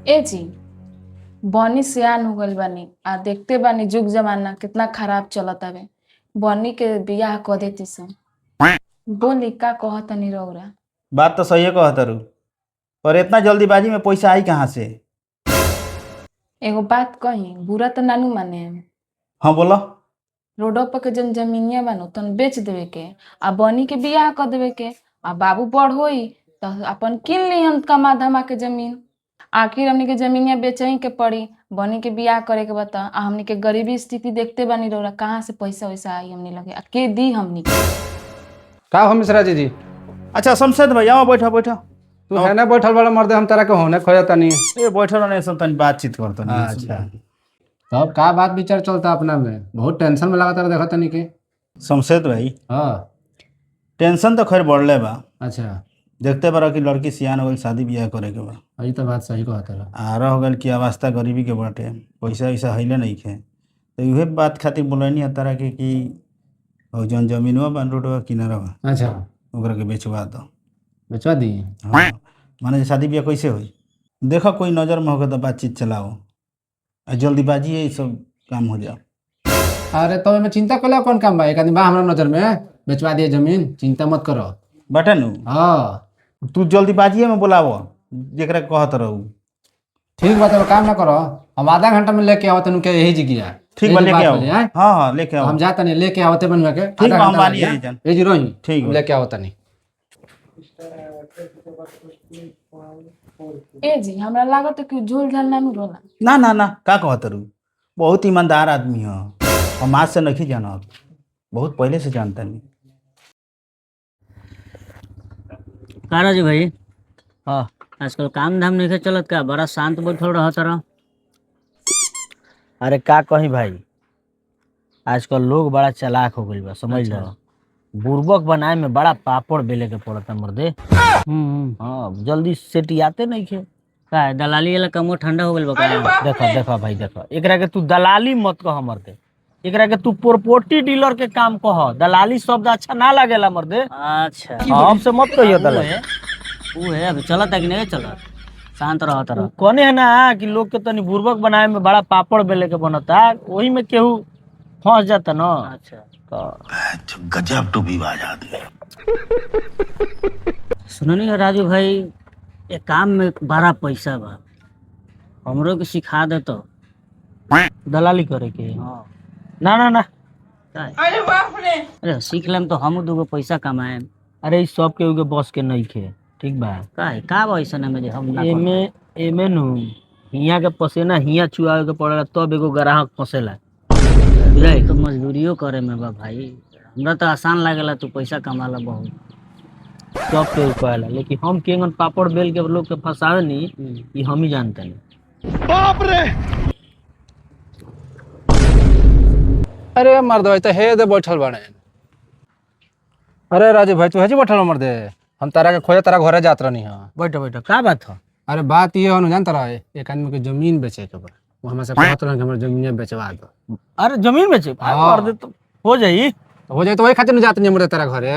ए जी, बनी सियान हो गइल बानी आ देखते बानी जुग जमाना कितना खराब चलत हवे। बनी के बियाह क देती सन। बोली का कहतनी रउरा। बात तो सही कहत तारू, पर इतना जल्दीबाजी में पैसा आई कहाँ से? एगो बात कही, बुरा तो नानू माने। हाँ बोलो। रोडो पर के जन जमीनिया बानो तन बेच देवे के आ बनी के बियाह क देवे के आ बाबू बड़ होई तो अपन किन लिहन कमा धमा के जमीन। आखिर हमनी के जमीनिया बेचही के पड़ी, बनी के बियाह करे के बता। आ हमनी के गरीबी स्थिति देखते बानी रउरा, कहाँ से पैसा वैसा आई हमनी लगे आ के दी हमनी के। का हो मिश्रा जी? अच्छा शमशेद भाई आओ, बैठो बैठो। तू है ना बैठल बड़ा मर्दे, हम तारा के होने खोजता नहीं। ये बैठो नहीं सब तनी बातचीत करतो नहीं। अच्छा तब का बात विचार चलता अपना में? बहुत टेंशन में लगा तारा देखा तनी के। शमशेद भाई हाँ टेंशन तो खैर बढ़ले बा। अच्छा देखते बारा कि लड़की सियान हो गई, शादी ब्याह करे के बा। यही तो बात सही कहा तारा। आ रह गल की अवस्था गरीबी के बाटे, पैसा वैसा हइले नहीं खे। तो इहे बात खातिर बोलनी है तारा के कि जौन जमीनवा बा रोडवा किनारा बा अच्छा ओकरा के बेचवा दो। बेचवा दी? हाँ माने शादी ब्याह कैसे होई? देखो कोई नज़र में होगा तो बातचीत चलाओ, जल्दीबाजी है सब काम हो जाओ। अरे तो मैं चिंता कर कौन काम बा? एक आदमी बा हमारा नजर में, बेचवा दिए जमीन, चिंता मत करो। बटे नु हाँ तू जल्दीबाजी में बोलावो जेकरा कहत रहू। ठीक बात है, काम ना करो। हम आधा घंटा में लेके आवत के यही जगह। ठीक बा लेके आओ। हाँ हाँ लेके आओ। हम जाता नहीं लेके आवते बनवा के। ठीक बा हम बानी आई जान। ए जी रोही ठीक हम बा। लेके आवता नहीं। ए जी, हमरा लागत है कि झूल झाल नानू रोला। ना ना ना का कहत रहू, बहुत ईमानदार आदमी हो। हम आज से नहीं जानत, बहुत पहले से जानता नहीं। कारा जी भाई, हाँ आजकल काम धाम नहीं चलत का? बड़ा शांत बैठल रहत रह। अरे का कही भाई, आजकल लोग बड़ा चालाक हो गइल बा, समझ लो। बुर्बक बनाए में बड़ा पापड़ बेले के पड़ता मर्दे। हाँ जल्दी सेटियाते नहीं खे। का है, दलाली वाला कमो ठंडा हो गइल बा का? देखो देखो भाई देखो, एकरा के तू दलाली मत कह मर्दे, एकरा के तू प्रॉपर्टी डीलर के काम कह। दलाली शब्द अच्छा ना लागेला मर्दे। अच्छा हमसे मत कहियो दलाली। वो है अभी चलत है कि नहीं चलत? शांत रहत रह। कौने है ना कि लोग के तनी बुर्बक बनाए में बड़ा पापड़ बेले के बनता, वही में केहू फंस जाता ना। अच्छा गजब टू भी बाज आदमी। सुनो नहीं राजू भाई, ये काम में बड़ा पैसा बा, हमरो के सिखा दे तो। दलाली करे के? हाँ ना ना ना। अरे सीख लेम तो हम दूगो पैसा कमाए। अरे इस सब के बस के नहीं खे, ठीक बा? का है का वैसा ना में हम ना करब? एमे एमे नु हिया के पसेना हिया चुआवे के पड़ेला तब एगो ग्राहक फंसेला। तो मजदूरियो करे में बा भाई, हमरा तो आसान लागेला, तू पैसा कमाला बहुत। सब के कहेला, लेकिन हम केंगन पापड़ बेल के लोग के फंसावे नहीं, ये हम ही जानते नहीं। बाप रे! अरे मर्द भाई तो हे दे बैठल बाड़े। अरे राजू भाई तू है जी बैठल मर्दे, हम तारा के खोजे तारा घरे जात रहनी। हाँ बैठो बैठो, का बात हो? अरे बात ये हो जानता रहा, एक आदमी के जमीन बेचे के बा। वो हमसे कहत रहे कि हमर जमीन बेचवा दो। अरे जमीन बेचे हाँ। कर दे तो हो जाई। हो जाए तो वही खातिर न जात नहीं मर्दे तारा घरे।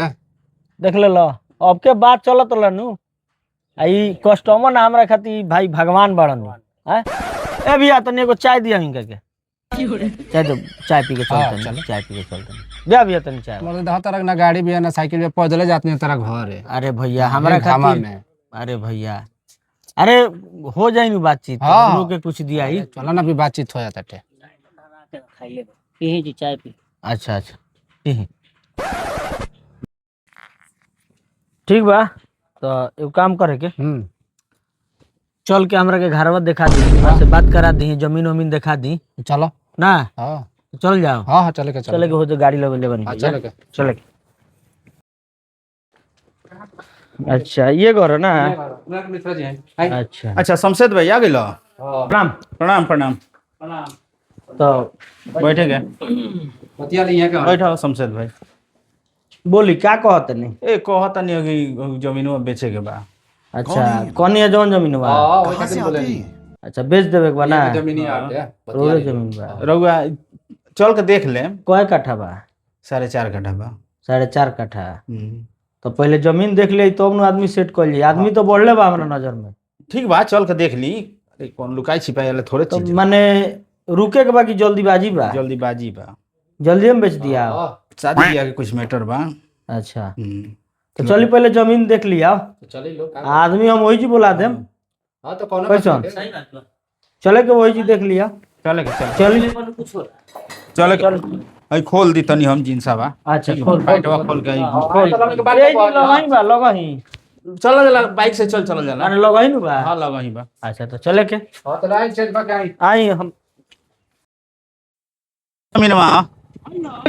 देख ले लो, अब के बात चलत रहनु। आई कस्टमर ना हमरा खातिर भाई भगवान बड़न। हैं ए भैया तने एगो चाय दिया हिंगा के। चाय दो, चाय पी के चलते हैं, चाय पी के चलते हैं। बिया भैया तने चाय। मर्दे दहा तारा ना गाड़ी भी है ना साइकिल भी, पैदल जात नहीं तारा घरे। अरे भैया हमरा घामा खातिर में। अरे भैया, अरे हो जाई नी बातचीत। हाँ। हम लोग के कुछ दिया ही। चलो ना भी बातचीत हो जाता है। यही जी चाय पी। अच्छा अच्छा ठीक बा, तो एगो काम करे के, चल के हमरा के घरवा दिखा दी, वहाँ से बात करा दी, जमीन वमीन दिखा दी चलो। ना। हाँ चल जाओ। हाँ हाँ चले के चले के हो तो गाड़ी लगे ले बनी। चले के चले के। अच्छा ये करो ना। मिश्रा जी हैं। अच्छा अच्छा शमशेद भाई आ गए? प्रणाम प्रणाम प्रणाम। तो बैठे गए, बतिया ली है का? बैठो शमशेद भाई। बोली क्या कहत नहीं? ए कहता नहीं कि जमीनवा बेचे के बा। अच्छा कौन है जौन जमीन बा? हां वही खातिर बोले नहीं। अच्छा बेच देवे के बा ना? जमीन ही आट है, रोड जमीन बा। रउआ चल के देख ले। कय कट्ठा बा? 4.5 कट्ठा बा। 4.5 कट्ठा। तो पहले जमीन देख ले तब न आदमी सेट कर ली। आदमी तो बढ़ले बा हमरा नजर में। ठीक बा चल के देख ली, कौन लुकाई छिपाई वाला थोड़े तो चीज माने रुके के बाकी जल्दीबाजी बा, जल्दीबाजी बा। जल्दी में बेच दिया। शादी ब्याह के कुछ मैटर बा। अच्छा हम्म। तो चलिए पहले जमीन देख लिया, चले लो आदमी हम वही जी बुला देम। हाँ तो कौन कैसन सही बात बा। चले के वही जी देख लिया। चले के चल चलिए कुछ हो चले के आई खोल दी तनी हम जींसा बा। अच्छा खोल पैटवा खोल के आई यही जी लगही बा, लगही चला जाला बाइक से चल चला जाला। माने लगही नु बा। हां लगा ही बा। अच्छा तो चले के हाँ तो लाइन चेंज बा के आई हम जमीनवा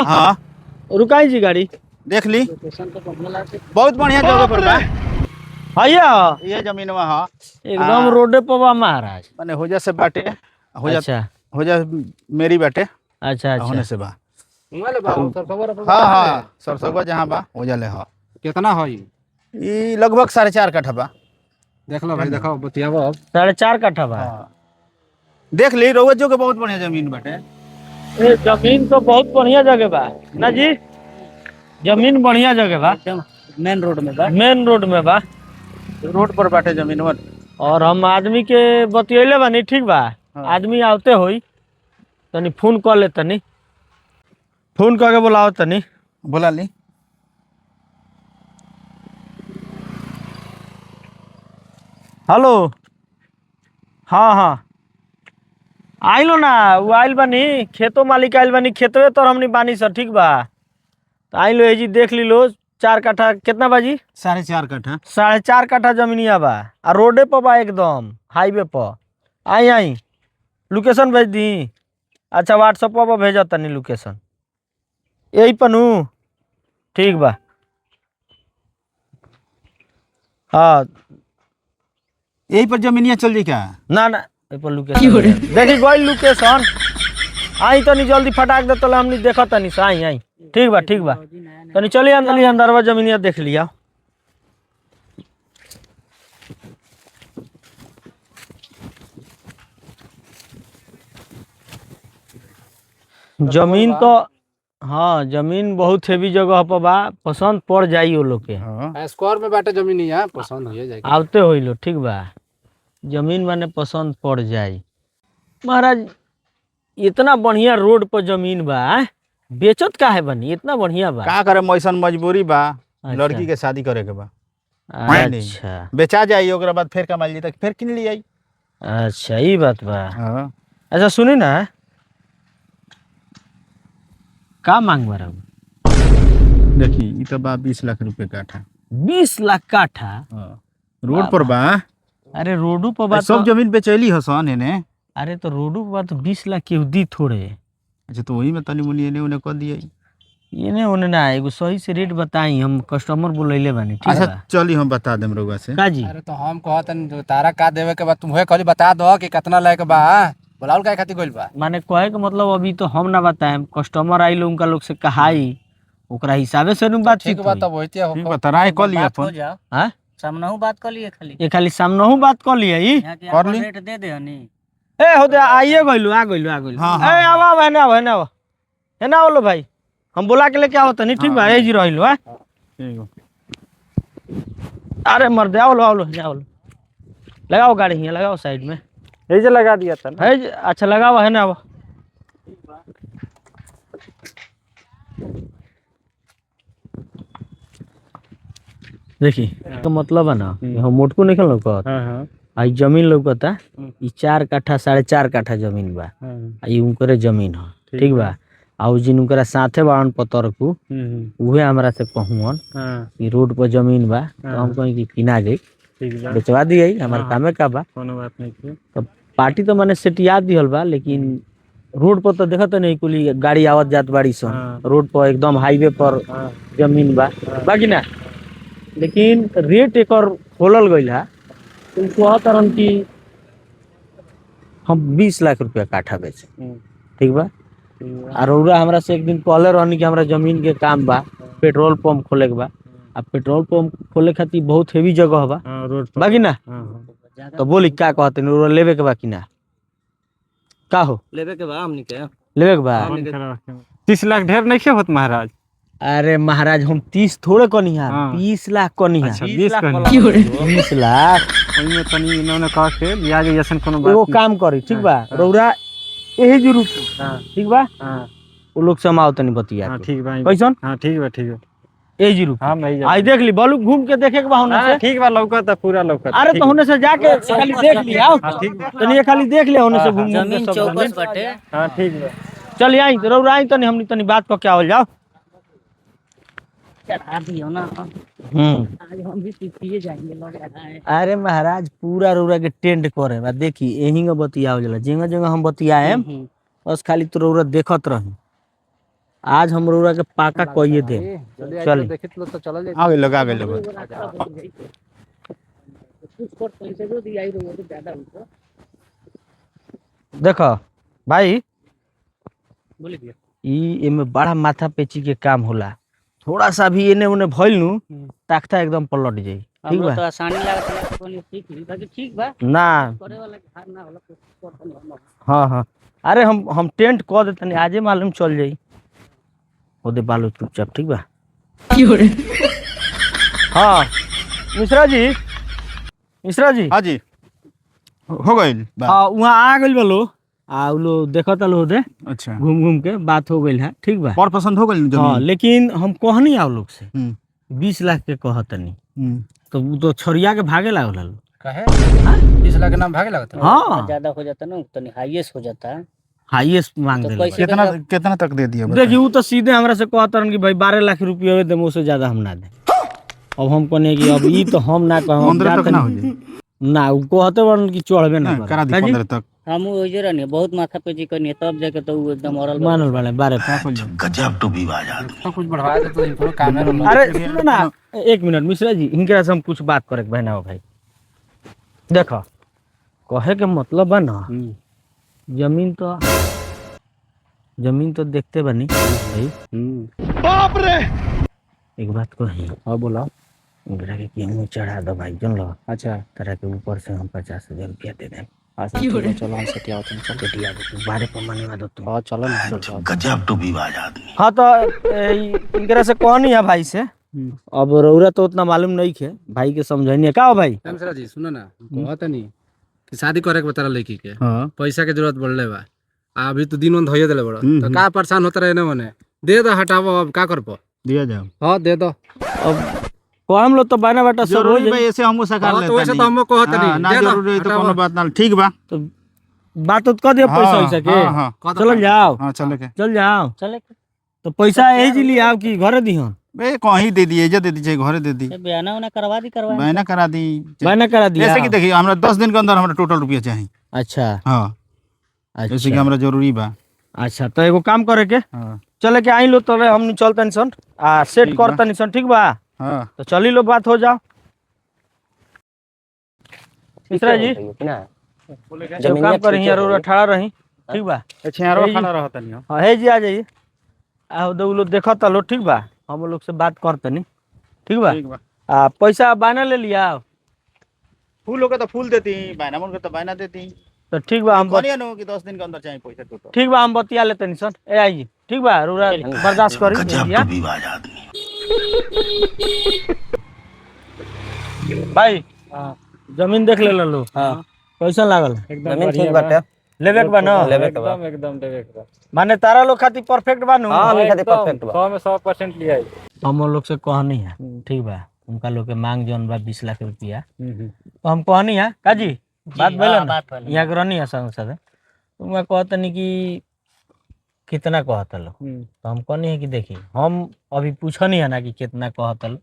हां रुकाई जी गाड़ी देख ली बहुत बढ़िया जगह पर बा। भैया ये जमीनवा हां एकदम रोडे पर बा महाराज। माने हो जा से बाटे हो जा अच्छा हो जा मेरी बाटे अच्छा होने अच्छा से बा। मोबाइल बा सर खबर हां हां सरसगवा जहां बा हो जाले हां। कितना हो ये? ई लगभग 4.5 कट्ठा बा। देख लो भाई, देखो बतियाबो अब। 4.5 कट्ठा बा। देख ली रोज जो के बहुत बढ़िया जमीन बाटे। ए जमीन तो बहुत बढ़िया जगह बा ना जी, जमीन बढ़िया जगह बा, मेन रोड में बा। मेन रोड में बा। रोड पर बाटे जमीनवा। और हम आदमी के बतियले बानी, ठीक बा। आदमी आवते होई तनी फोन कर ले, तनी फोन करके बुलाओ तनी। बोला ली हेलो हाँ हाँ आइलो ना, वो आइल बानी, खेतो मालिक आइल बानी, खेतवे तो हमनी बानी सर, ठीक बा। तो आइलो ये जी देख ली लो, 4 कट्ठा कितना बाजी? 4.5 कट्ठा। 4.5 कट्ठा जमीनिया बा, आ रोडे पर बा, एकदम हाईवे पर। आई आई लोकेशन भेज दी। अच्छा व्हाट्सएप पर भेजा तनी लोकेशन यही पनू, ठीक बा। हाँ यही पर जमीनिया चल जाई क्या? ना ना यही पर लोकेशन देखी गई लोकेशन। आई तनी जल्दी फटाक दे, तो हमनी देखो तनी से। आई आई ठीक बा ठीक बा, तनी चलिए अंदर जमीनिया देख लिया। जमीन तो हाँ जमीन बहुत हेवी जगह पर बा, पसंद पड़ जाई वो लोग के। हां स्क्वायर में बाटे जमीन यहाँ पसंद हो जाएगी। आवते होई लो, ठीक बा। जमीन माने पसंद पड़ जाई। महाराज इतना बढ़िया रोड पर जमीन बा, बेचत का है बनी, इतना बढ़िया बा। का करे मौसन मजबूरी बा। अच्छा। लड़की के शादी करे के बा। अच्छा बेचा जाई ओकरा बाद फिर कमाई ली तक फिर किन ली आई। अच्छा ये बात बा। हां अच्छा सुनी ना, का मांग बा रहा? देखी ई तो बा 20 लाख रुपए काठा। 20 लाख काठा? हां रोड पर बा। अरे रोडू पर बा सब तो, जमीन बेचैली हसन एने। अरे तो रोडू पर बा तो 20 लाख के दी थोड़े। अच्छा तो वही में तनी मुनी एने उने कर दिए। इने ओने ना, एगो सही से रेट बताई, हम कस्टमर बुलैले बानी, ठीक अच्छा बा। चली हम बता देम रउआ से। का जी? अरे तो हम कहतन तारा का देवे के बाद तुम्हें कहली बता दो कि कितना लायक बा। बोलाउल काय खातिर गइल बा? माने कहे के मतलब अभी तो हम ना बताएम, कस्टमर आई उनका लोग से कहाई, ओकरा हिसाबे से नु बातचीत ठीक बा होई। तब होइते हो। ठीक बता राय कर लिया बात हो अपन। जाओ, हाँ सामनाहू बात कर लिए खाली। ये खाली सामने बात कर लिया ई। यहाँ के कर आपन ली। रेट दे दे हनी। ए हो दे आइए गइलू, आ गइलू, आ गइलू। हाँ, ए हाँ, आवा आवा ना, है ना है ना बोलो भाई, हम बोला के लेके आओ तनी, ठीक बा। ए जी रहिलो है। ठीक बा। अरे मर दे, आओ लो आओ लो आओ लो, लगाओ गाड़ी यहाँ लगाओ साइड में। यही से लगा दिया था ना। है जी, अच्छा लगाओ, है ना वो। देखी तो मतलब है ना, हम मोटको नहीं खेल लौकत। हां हां आई जमीन लौकता, ई 4 कट्ठा 4.5 कट्ठा जमीन बा। हां आई उनकरे जमीन ह, ठीक बा। आउ जिन उनकरा साथे बाड़न पतर को, उहे हमरा से कहून हां ई रोड पर जमीन बा, तो हम कहीं कि किना गई, ठीक बा, बेचवा दिए, हमारे कामे का बा। कोनो बात नहीं थी। तो पार्टी तो मैंने सेटिया दिहल बा, लेकिन रोड पर तो देखत नहीं कुली गाड़ी आवत जात बाड़ी सन। हाँ। रोड पर एकदम हाईवे पर हां जमीन बा, बाकी ना। लेकिन रेट एकर खोलल गइल है, तो कहतरन कि हम 20 लाख रुपया काठा बेचे, ठीक बा। और रउरा हमरा से एक दिन कहले रहनी कि हमरा जमीन के काम बा, पेट्रोल पंप खोले के बा। अब पेट्रोल पंप खोले खातिर बहुत हेवी जगह बा, हां रोड पर। बाकी ना। हां तो बोली का कहते रउरा लेवे के बा कि ना? का हो लेवे के बा हमनी के। लेवे के बा? 30 लाख ढेर नहीं खे होत महाराज। अरे महाराज हम 30 थोड़े कनी है, हाँ। 20 लाख कनी है। अच्छा 20 का 20 लाख ओइमे तनी इन्होंने कह के लिया जे जैसन कोनो एगो बात काम करी ठीक बा रौरा यही जरूर ठीक बा हां वो लोग से हम आओ तनी बतिया हां के। ठीक बा कैसन हां ठीक बा यही जरूर हां मैं आई देख ली बोलू घूम के देखे के बा होने से ठीक बा लौकत पूरा लौकत अरे तो होने से जाके खाली देख लिया ठीक तनी ये खाली देख लिया होने से घूम घूम के जमीन सब चौकस बाटे हां ठीक बा चल आई रौरा आई तनी हमनी तनी बात को क्या हो जाओ चढ़ा दियो ना आज हम भी पीछे जाएंगे लग रहा है। अरे महाराज पूरा रौरा के टेंट करे बा देखी यही के बतियाओ जला जगह जगह हम बतियाए बस खाली तो रौरा देखत रही आज हम रौरा के पाका कहिए दे चल देखित लो तो चल जाए आ गए लोग कुछ कर पैसे जो दिया ही तो ज्यादा होता देखो भाई बोले भैया ई एमे बड़ा माथा पेची के काम होला थोड़ा सा भी एने ओने भइल नु ताकता एकदम पलट जाई ठीक हमरो बा तो आसानी लागत है कोनी ठीक ही बाकी ठीक बा ना करे वाला के हार ना होला कुछ कर हम हाँ हाँ अरे हम टेंट कह देते नहीं आजे मालूम चल जाई ओदे बालू चुपचाप ठीक बा हाँ मिश्रा जी हाँ जी हो गई हाँ वहाँ आ गइल बलो आ उ लो देखत लो दे अच्छा घूम घूम के बात हो गइल है ठीक बा और पसंद हो गई हाँ लेकिन हम कहनी आओ लोग से हम्म 20 लाख के कहतनी हम्म तो वो तो छोरिया के भागे लागल हलो काहे 20 लाख के नाम भागे लगत है हाँ ज्यादा हो जाता ना तो हाईएस्ट हो जाता है हाईएस्ट मांग तो दे कैसे कितना कितना तक दे दिया देखिए वो तो सीधे हमरा से कहतरन कि भाई 12 लाख रुपया दे मुझसे ज्यादा हम ना दे अब हम कहने कि अब ई तो हम ना कहम 15 तक ना हो जाए ना वो कहते बन कि चढ़बे ना ना, करा दी 15 तक हम वो जरा नहीं बहुत माथा पेची करनी तब जाके तो वो एकदम औरल मानल वाले 12 तो कुछ बढ़वा दे तो इनको काम है रोलो अरे सुनो ना एक मिनट मिश्रा जी इनके से हम कुछ बात करे के बहना हो भाई देखो कहे के मतलब बा ना जमीन तो देखते बनी भाई बाप रे एक बात कही हां बोला इनकरा के केहू चढ़ा दो भाई जान लो अच्छा तरह के ऊपर से हम 50,000 रुपया दे दें आज चलो हम सेटिया होते हैं चल बेटिया को तू बारे पर माने दो तू हां चलो ना हाँ तो इनकरा से कहनी है भाई से अब रौरा तो उतना मालूम नहीं है भाई के समझाइए का हो भाई मिश्रा जी सुनो ना कहत नहीं कि शादी करे के बता लड़की के हां पैसा के जरूरत पड़ले बा अभी तो दिन धोइए देले बड़ा हम्म, तो का परेशान होता रहे ना मने दे दो हटावो अब का करबो दिया जाओ हां दे दो अब को हम लोग तो बाना बाटा सब हो जरूरी भाई जाई ऐसे हमो सकार हाँ, लेता तो वैसे तो हमको कहत नहीं ना दे दो जरूरी है तो हटावो। कोनो बात ना ठीक बा तो बात तो कर दियो पैसा वैसा के हां हां कह दो चल जाओ हां चले के चल जाओ चले तो पैसा यही जी लिया कि घरे दिहन बे कहीं दे दिए जे दे दी घरे दे दी बयाना उना करवा दी करवा मैंने करा दी बाना करा दिया ऐसे कि देखिए हमरा 10 दिन के अंदर हमरा टोटल रुपया चाहिए अच्छा हां जैसे कि अच्छा हमरा जरूरी बा अच्छा तो एगो काम करे के हां चले के आई लो तो हम चलते निसन आ सेट ठीक बा। करते निसन ठीक बा हां तो चली लो बात हो जाओ मिश्रा जी जो काम कर रही और 18 रही ठीक बा छेरो यही- खाना रहता नहीं हाँ है जी आ जाइए आओ दो लोग देखत लो ठीक बा हम लोग से बात करते नहीं ठीक बा ठीक बा आ पैसा बाना ले लिया फूल होगा तो फूल देती बायना मन तो बायना देती तो ठीक बा हम कहनी नो कि 10 दिन के अंदर चाहिए पैसा टोटल ठीक बा हम बतिया लेते निसन ए आई ठीक बा रूरा बर्दाश्त करी भैया भाई जमीन देख ले लो कैसा लागल जमीन ठीक बाटे लेवे के बा ना एकदम देवे के बा माने तारा लोग खातिर परफेक्ट बा नु हां खातिर परफेक्ट बा 100 में 100% लिया है हम लोग से कहनी है ठीक बा उनका लोग के मांग जौन बा 20 लाख रुपया तो हम कहनी है काजी बात बोला ना यहाँ के रहनी है संग साथ तो मैं कहतनी कि कितना कहता लो तो हम कहनी है कि देखिए हम अभी पूछनी है ना कि कितना कहता लो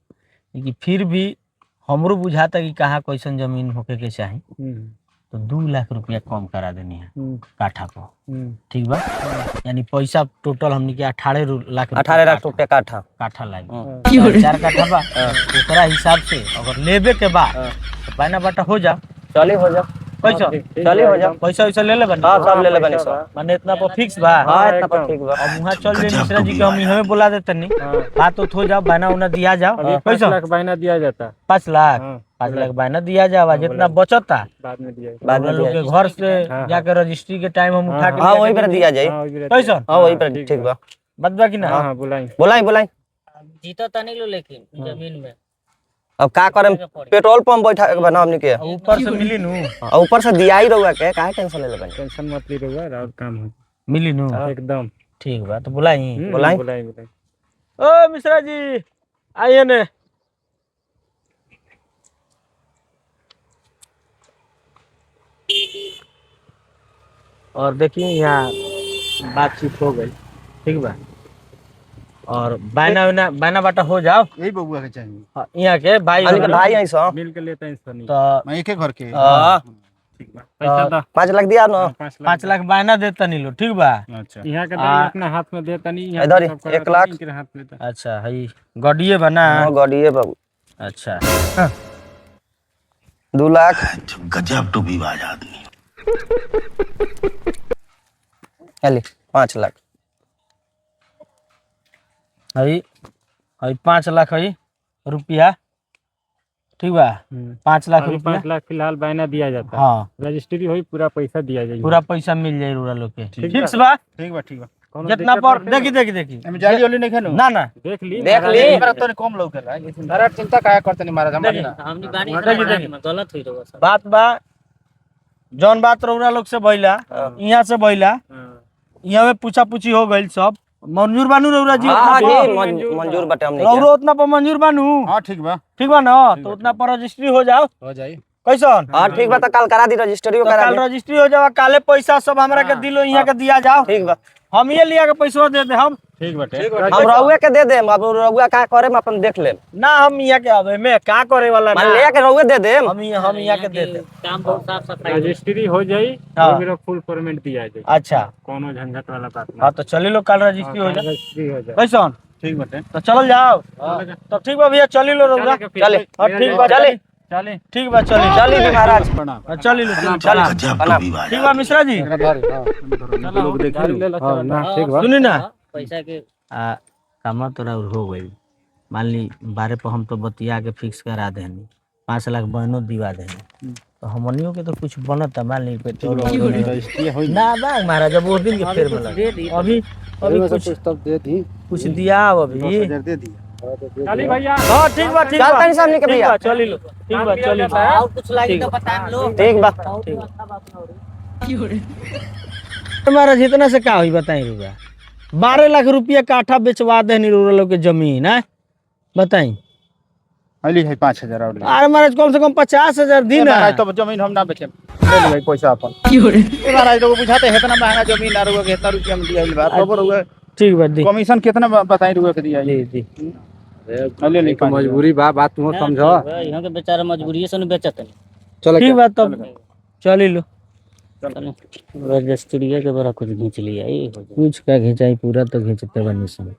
लेकिन फिर भी हमरो बुझाता कि कहाँ कैसन जमीन होके के चाही तो 2 लाख रुपया कम करा देनी है काठा को ठीक बा यानी पैसा टोटल हमनी के 18 लाख रुपया काठा लागी 4 काठा बा ओकरा हिसाब से अगर लेबे के बा तो पाना बाटा हो जा चले हो जा पैसा चले हो जा पैसा वैसा ले ले बनी हां सब ले ले बनी सब माने इतना पर फिक्स बा हां इतना पर ठीक बा अब वहाँ चल जाए मिश्रा जी के हम इहवे बोला देते नहीं बात तो हो जाओ बाना उना दिया जाओ 5 लाख बायना दिया जाता 5 लाख 5 लाख बाना दिया जाओ जितना बचता बाद में दिया बाद में लोग के घर से जाके रजिस्ट्री के टाइम हम उठा के हां वही पर दिया जाए कैसा हां वही पर ठीक बा बात बा कि ना हां बुलाई बुलाई बुलाई जीता तनी लो लेकिन जमीन में अब का करे, पेट्रोल पंप बैठा के बना हमनी के, ऊपर से मिली नु, और ऊपर से दिया ही रहुआ के, काहे टेंशन ले लेबे। टेंशन मत ली रहुआ, और काम हो मिली नु एकदम। ठीक बा, तो बुलाई बुलाई। बुलाई बुलाई। ओ मिश्रा जी आइए ने। और देखिए यहाँ बातचीत हो गई, ठीक बा, और बायना बाटा हो जाओ। यही बबुआ के चाहिए, हाँ, यहाँ के भाई हमनी के भाई हैं सब, मिल के लेते हैं इसको नहीं। तो मैं एक घर के। हाँ, ठीक बा, पैसा दा 5 लाख दिया ना। 5 लाख बायना देता नहीं लो, ठीक बा। अच्छा यहाँ का आ- अपना हाथ में देता नहीं, इधर ही, 1 लाख। इनके हाथ में देता। अच्छा है गडिये बना। हां गाड़ीए बाबू। अच्छा 2 लाख। गजब टूबीबाज आदमी। चली 5 लाख। है 5 लाख है रुपया, ठीक बा। 5 लाख अभी रुपया 5 लाख फिलहाल बायना दिया जाता है, हाँ, रजिस्ट्री हुई पूरा पैसा दिया जाएगा। पूरा पैसा मिल जाए रूरा लोग के, ठीक ठीक बा। ठीक बा ठीक बा। कोनो जितना दिक्कत पर नहीं है। देखी एमे जाली वाली नहीं खेनो ना देख ली देख ली। हमरा तो कम लौकेला, अरे चिंता काहे करतनी महाराज हमरा ना। हमनी गाड़ी देखी। गलत हुई रहुआ सब। बात बा जौन बात रउरा लोग से भइला, यहाँ से भइला, हाँ। यहाँ में पूछा पूछी हो गई, सब मंजूर बानू रउरा जी? हां उतना जी पर? मंजूर बटे हमनी रउरा के। उतना पर मंजूर बानू? हां ठीक बा ठीक बा ना, तो उतना पर रजिस्ट्री हो जाओ। हो जाई। कैसन? हां ठीक बा, तो कल करा दी रजिस्ट्री तो करा कल दी। रजिस्ट्री हो जावा, काले पैसा सब हमरा के दिलो, यहाँ के दिया जाओ। ठीक बा, हम ये लिया के पैसा दे दे हम। ठीक बटे। हम रहुआ के दे देम, अब रहुआ का करे हम अपन देख लेम। ना हम यहाँ के अब में का करे वाला मान ना, ले के रहुआ दे देम। हम यहाँ के दे दे। काम बहुत साफ सफाई होई। रजिस्ट्री हो जाई, हाँ। फिर फुल पेमेंट दिया जाए, अच्छा कोनो झंझट वाला बात नहीं। हाँ, तो चली लो कल रजिस्ट्री हो जाए। रजिस्ट्री हो जाए। कैसन? ठीक बटे। तो चल जाओ। तो ठीक बा भैया, चली लो रउरा। चले हाँ ठीक बा, चले चले। ठीक बा, चली चली भी महाराज। चली लो, चल ठीक बा मिश्रा जी। लोग देख ले लो। हां ना ठीक बा। सुनी ना, पैसा के काम तोरा हो गई, मान ली 12 पर हम तो बतिया के फिक्स करा देनी, 5 लाख बहनों दिवा देनी, तो हमनियों के तो कुछ बनत, मान ली पेट्रोल रजिस्ट्री होई ना बा महाराज, जब वो दिन के फेर में लगा। अभी कुछ तब दे दी। कुछ दिया अभी। 10,000 दे दिया। चली भैया। हाँ ठीक बा, ठीक चल बा, तनी सामने के ठीक भैया। बा, चली लो, ठीक बा, चली लो। और कुछ लागी तो बताएं लो। ठीक बा। महाराज इतना से का हुई बताई रुपया? 12 लाख रुपया काठा बेचवा देनी रूरल लोग के जमीन है, बताई। अली है 5,000 और ले। अरे महाराज कम से कम 50,000 दी ना। महाराज तो जमीन हम ना बेचे, ले ले भाई पैसा अपन। ए महाराज लोग बुझाते है इतना महंगा जमीन ना रुआ के इतना रुपया में दिया बा, बराबर हुआ। ठीक बा, दी कमीशन कितना बताई रुआ के दिया ये? दी। ले ले मजबूरी बा, बात तुम समझो। यहाँ के बेचारा मजबूरी से बेचत है। ठीक बा, तब चली लो। रजिस्ट्री के बड़ा कुछ घींच लिया, कुछ का घिंचाई, पूरा तो घिंचते बनी सब।